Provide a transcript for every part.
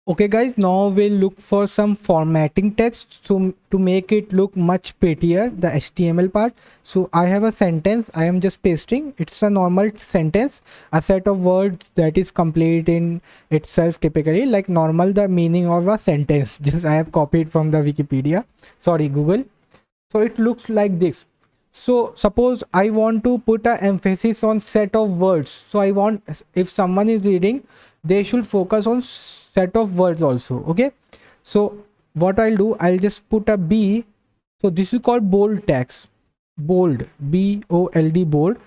Okay guys, now we'll look for some formatting text to make it look much prettier, the HTML part. So I have a sentence I am just pasting. It's a normal sentence, a set of words that is complete in itself, typically like normal the meaning of a sentence. Just I have copied from the Wikipedia, sorry Google. So it looks like this. So suppose I want to put a emphasis on set of words. So I want, if someone is reading, they should focus on set of words also. Okay, so what I'll do, I'll just put a B. So this is called bold text, bold, bold, bold.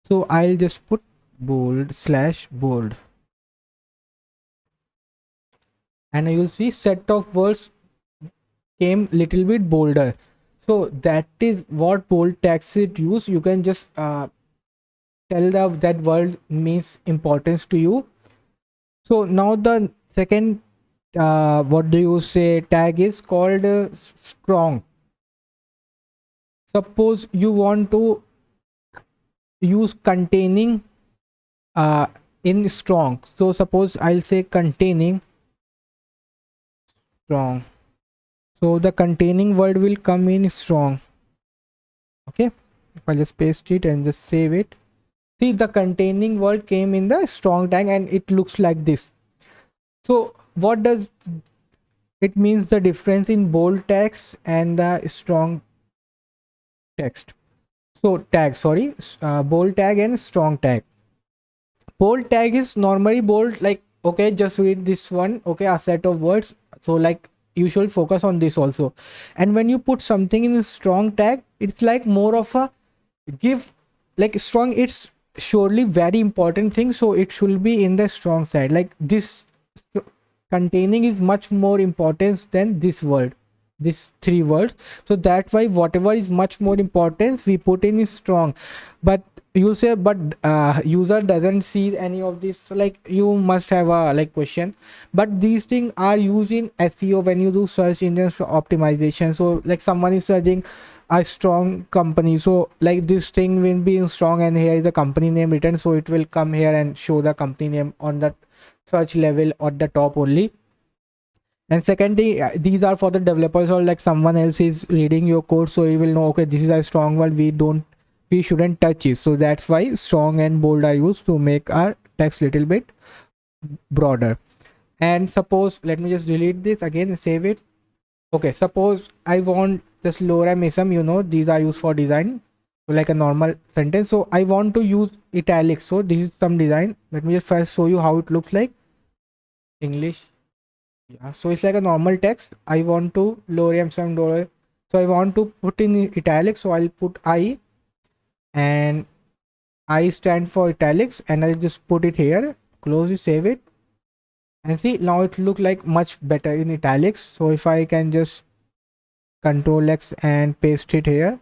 So I'll just put bold slash bold, and you'll see set of words came little bit bolder. So that is what bold text it use. You can just tell the that word means importance to you. So now the second what do you say tag is called strong. Suppose you want to use containing uh, in strong. So suppose I'll say containing strong. So the containing word will come in strong. Okay, if I just paste it and just save it, see the containing word came in the strong tag and it looks like this. So what does it means, the difference in bold text and the strong text? So tag, sorry, bold tag and strong tag. Bold tag is normally bold, like okay, just read this one, okay, a set of words. So like you should focus on this also. And when you put something in a strong tag, it's like more of a give, like strong, it's surely very important thing, so it should be in the strong side. Like this containing is much more important than this word, these three words. So that's why whatever is much more important we put in is strong. But you'll say, but user doesn't see any of this. So like you must have a like question, but these things are used in SEO when you do search engine optimization. So like someone is searching a strong company, so like this thing will be in strong and here is the company name written, so it will come here and show the company name on the search level or the top only. And secondly, these are for the developers, or like someone else is reading your code, so he will know, okay, this is a strong word, we shouldn't touch it. So that's why strong and bold are used to make our text little bit broader. And suppose, let me just delete this again, save it. Okay, suppose I want this lorem, these are used for design, so like a normal sentence. So I want to use italics, so this is some design. Let me just first show you how it looks like. English, yeah, so it's like a normal text. I want to lorem some dollar, so I want to put in italics, so I'll put I, and I stand for italics, and I'll just put it here, close it, save it, and see now it look like much better in italics. So if I can just control X and paste it here,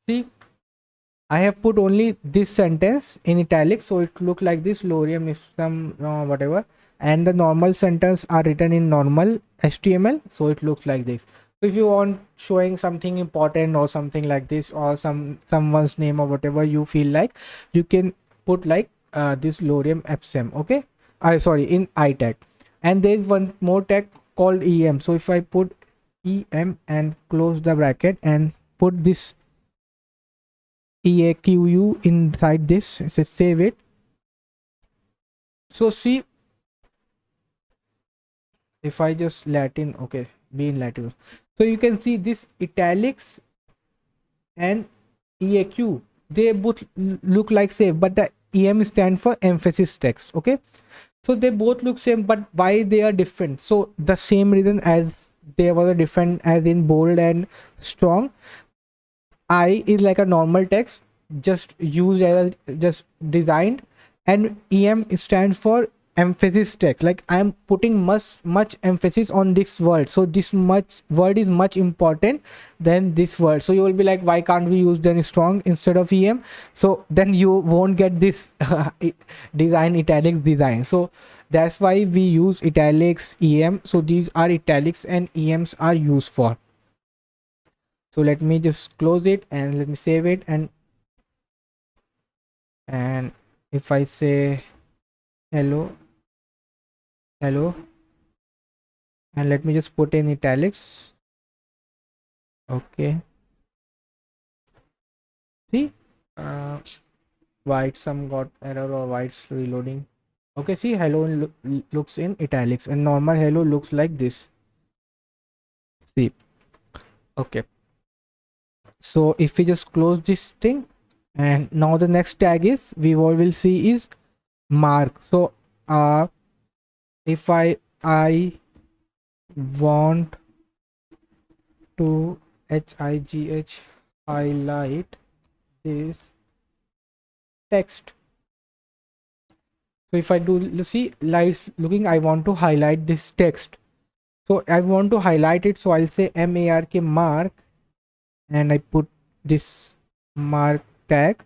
see I have put only this sentence in italics, so it look like this, lorem is some whatever, and the normal sentence are written in normal HTML, so it looks like this. So if you want showing something important or something like this, or someone's name or whatever you feel like, you can put like this lorem ipsum. Okay, I sorry, in I tag. And there is one more tag called em. So if I put em and close the bracket and put this EAQU inside this, so save it. So see, if I just Latin, okay, be in Latin, so you can see this italics and EAQ, they both look like same, but the EM stand for emphasis text. Okay, so they both look same, but why they are different? So the same reason as they were different as in bold and strong. I is like a normal text, just used as just designed, and em stands for emphasis text, like I am putting much emphasis on this word, so this much word is much important than this word. So you will be like, why can't we use then strong instead of em? So then you won't get this design, italics design. So that's why we use italics, em. So these are italics and ems are used for. So let me just close it and let me save it. And if I say hello, hello, and let me just put in italics. Okay, see, uh, white some got error or white's reloading. Okay, see, hello looks in italics, and normal hello looks like this. See, okay. So if we just close this thing, and now the next tag is we all will see is mark. So if I want to HIGH highlight this text. So if I do see lights looking, I want to highlight this text. So I want to highlight it, so I'll say mark, and I put this mark tag,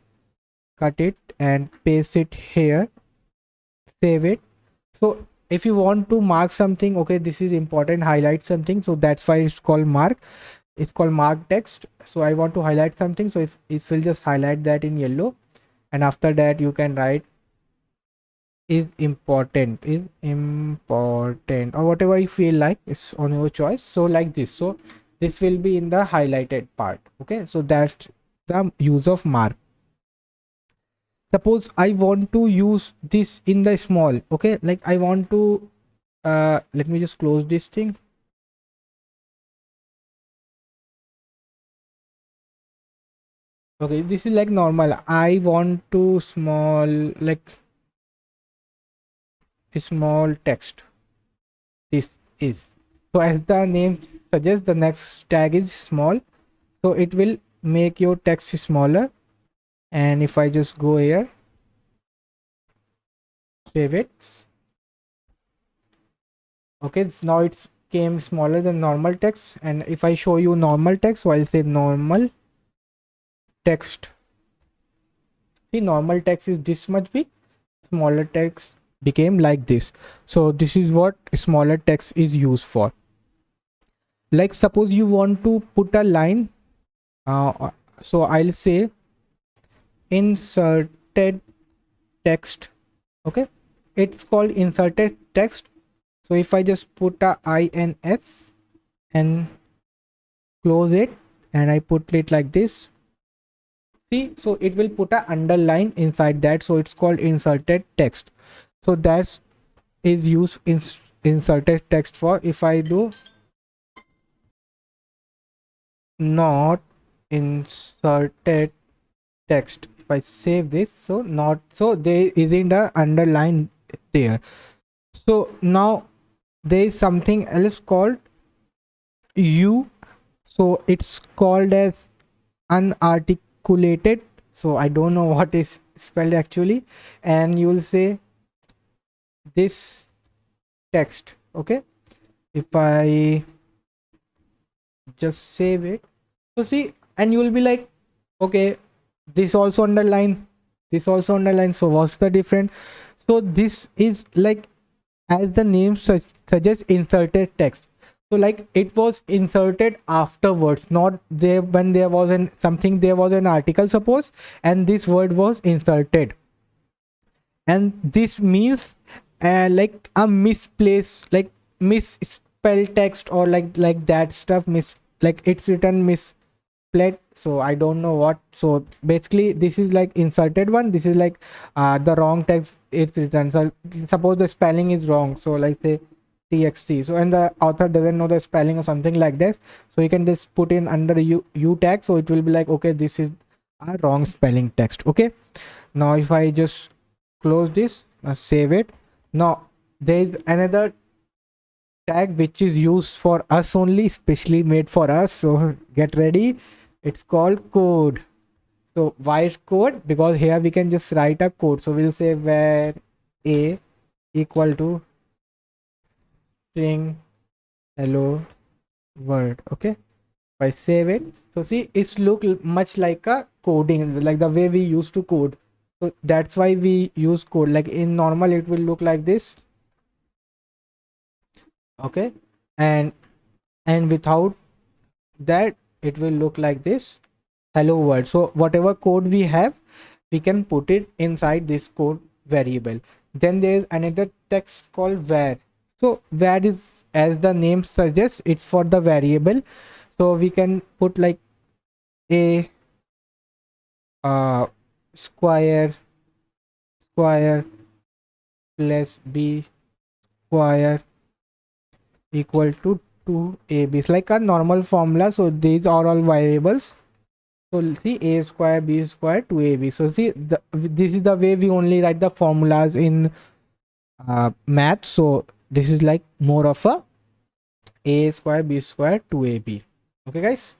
cut it and paste it here, save it. So if you want to mark something, okay, this is important, highlight something, so that's why it's called mark. It's called mark text. So I want to highlight something, so it will just highlight that in yellow, and after that you can write is important, or whatever you feel like, it's on your choice. So like this, so this will be in the highlighted part. Okay, so that's the use of mark. Suppose I want to use this in the small, okay, like I want to let me just close this thing. Okay, this is like normal. I want to small, like a small text. This is, so as the name suggests, the next tag is small, so it will make your text smaller. And if I just go here, save it. Okay, now it's came smaller than normal text. And if I show you normal text, so I'll say normal text. See, normal text is this much big, smaller text became like this. So this is what smaller text is used for. Like suppose you want to put a line, so I'll say inserted text. Okay, it's called inserted text. So if I just put a ins and close it, and I put it like this, see, so it will put a underline inside that, so it's called inserted text. So that is used in inserted text for. If I do not inserted text, if I save this, so not, so there isn't a underline there. So now there is something else called u, so it's called as unarticulated, so I don't know what is spelled actually. And you will say this text. Okay, if I just save it, so see, and you will be like, okay, this also underline, this also underline, so what's the difference? So this is like, as the name suggests, inserted text. So like it was inserted afterwards, not there when there was an something, there was an article suppose, and this word was inserted, and this means like a misplaced, like misspelled text, or like that stuff, like it's written misspelled, so I don't know what. So basically this is like inserted one, this is like the wrong text it's written. So suppose the spelling is wrong, so like say txt, so and the author doesn't know the spelling or something like this, so you can just put in under u tag, so it will be like, okay, this is a wrong spelling text. Okay, now if I just close this, save it. Now there is another tag which is used for us only, specially made for us, so get ready. It's called code. So why is code? Because here we can just write a code. So we'll say where a equal to string hello world. Okay, if I save it, so see, it's look much like a coding, like the way we used to code. So that's why we use code. Like in normal it will look like this. Okay, and without that it will look like this, hello world. So whatever code we have, we can put it inside this code variable. Then there is another text called var. So var is, as the name suggests, it's for the variable. So we can put like a square plus b square equal to 2ab. It's like a normal formula. So these are all variables. So see, a square b square 2ab. So see, this is the way we only write the formulas in math. So this is like more of a square b square 2ab. Okay guys.